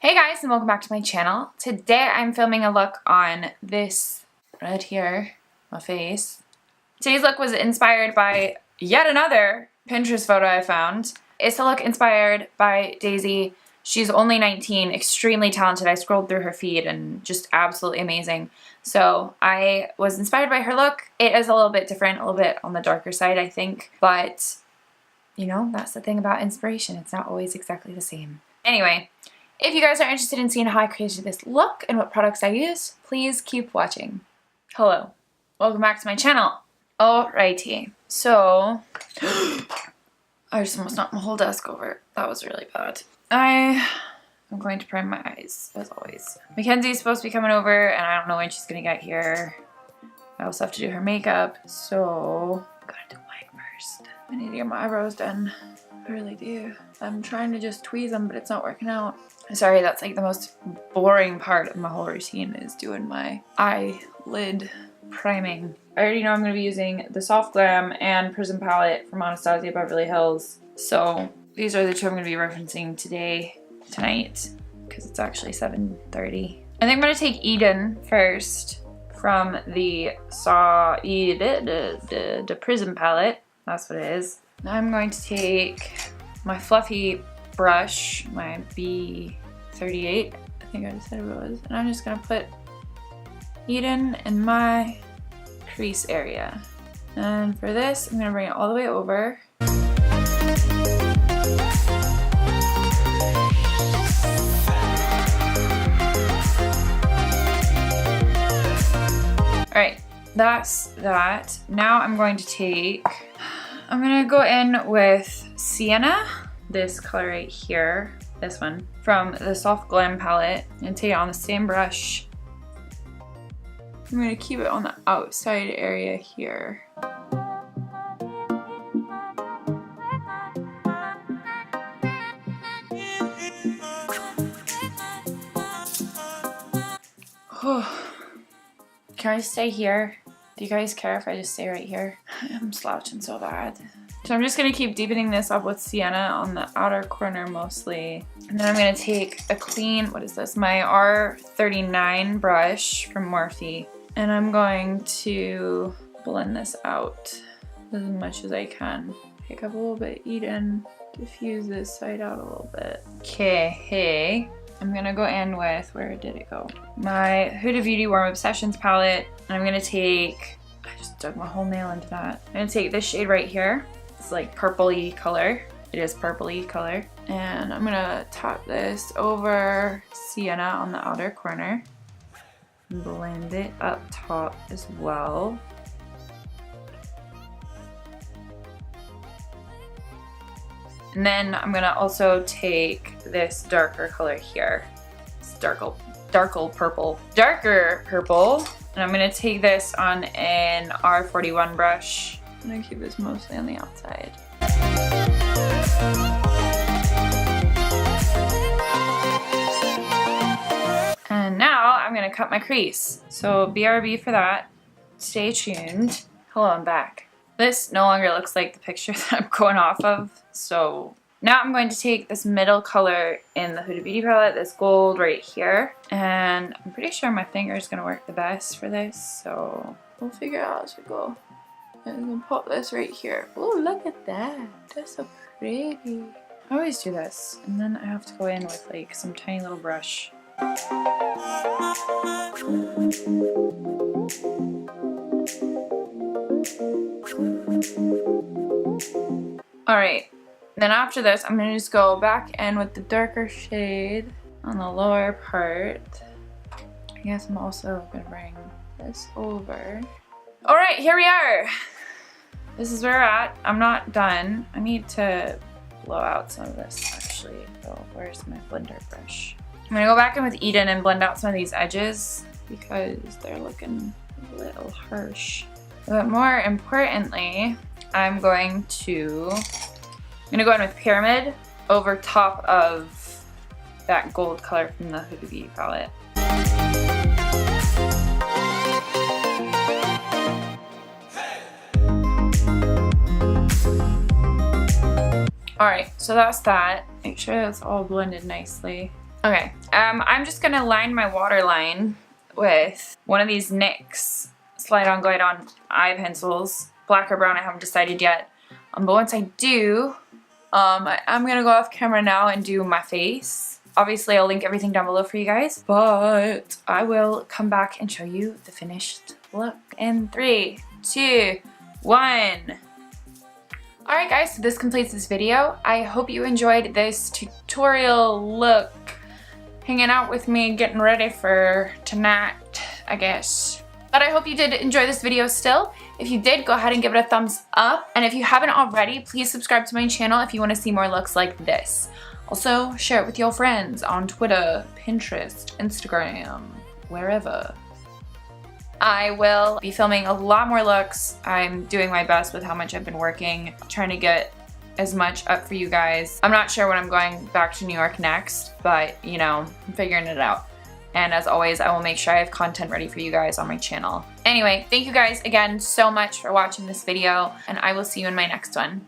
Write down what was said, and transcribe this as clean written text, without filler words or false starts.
Hey guys, and welcome back to my channel. Today I'm filming a look on this right here, my face. Today's look was inspired by yet another Pinterest photo I found. It's a look inspired by Daisy. She's only 19, extremely talented. I scrolled through her feed and just absolutely amazing. So I was inspired by her look. It is a little bit different, a little bit on the darker side, I think. But, you know, that's the thing about inspiration. It's not always exactly the same. Anyway, if you guys are interested in seeing how I created this look and what products I use, please keep watching. Hello, welcome back to my channel. Alrighty, so I just almost knocked my whole desk over. That was really bad. I'm going to prime my eyes, as always. Mackenzie's supposed to be coming over, and I don't know when she's gonna get here. I also have to do her makeup, so I'm gonna do mine first. I need to get my eyebrows done. I really do. I'm trying to just tweeze them, but it's not working out. Sorry, that's like the most boring part of my whole routine is doing my eyelid priming. I already know I'm going to be using the Soft Glam and Prism palette from Anastasia Beverly Hills. So these are the two I'm going to be referencing tonight, because it's actually 7:30. I think I'm going to take Eden first from the Prism palette. That's what it is. Now I'm going to take my fluffy brush, my B38, I think I just said what it was, and I'm just gonna put Eden in my crease area. And for this, I'm gonna bring it all the way over. Alright, that's that. Now I'm going to go in with Sienna, this color right here, this one, from the Soft Glam palette, and take it on the same brush. I'm going to keep it on the outside area here. Can I stay here? Do you guys care if I just stay right here? I'm slouching so bad. So I'm just going to keep deepening this up with Sienna on the outer corner mostly. And then I'm going to take a clean, what is this? My R39 brush from Morphe. And I'm going to blend this out as much as I can. Pick up a little bit of Eden, diffuse this side out a little bit. Okay, hey. I'm going to go in with, where did it go? My Huda Beauty Warm Obsessions palette. And I'm going to take, I just dug my whole nail into that. I'm going to take this shade right here. It's like purpley color. It is purpley color. And I'm gonna tap this over Sienna on the outer corner. Blend it up top as well. And then I'm gonna also take this darker color here. It's darker purple. And I'm gonna take this on an R41 brush. I'm gonna keep this mostly on the outside. And now I'm gonna cut my crease. So BRB for that. Stay tuned. Hello, I'm back. This no longer looks like the picture that I'm going off of. So now I'm going to take this middle color in the Huda Beauty palette, this gold right here. And I'm pretty sure my finger is gonna work the best for this. So we'll figure it out as we go. And then pop this right here. Oh, look at that. That's so pretty. I always do this. And then I have to go in with like some tiny little brush. Alright. Then after this, I'm going to just go back in with the darker shade on the lower part. I guess I'm also going to bring this over. Alright, here we are. This is where we're at. I'm not done. I need to blow out some of this actually. Oh, where's my blender brush? I'm gonna go back in with Eden and blend out some of these edges because they're looking a little harsh. But more importantly, I'm gonna go in with Pyramid over top of that gold color from the Huda Beauty palette. Alright, so that's that. Make sure that's all blended nicely. Okay, I'm just gonna line my waterline with one of these NYX Slide On Glide On eye pencils. Black or brown, I haven't decided yet. But once I do, I'm gonna go off camera now and do my face. Obviously, I'll link everything down below for you guys, but I will come back and show you the finished look in 3, 2, 1. Alright guys, so this completes this video. I hope you enjoyed this tutorial look. Hanging out with me, getting ready for tonight, I guess. But I hope you did enjoy this video still. If you did, go ahead and give it a thumbs up. And if you haven't already, please subscribe to my channel if you want to see more looks like this. Also, share it with your friends on Twitter, Pinterest, Instagram, wherever. I will be filming a lot more looks. I'm doing my best with how much I've been working, trying to get as much up for you guys. I'm not sure when I'm going back to New York next, but you know, I'm figuring it out. And as always, I will make sure I have content ready for you guys on my channel. Anyway, thank you guys again so much for watching this video, and I will see you in my next one.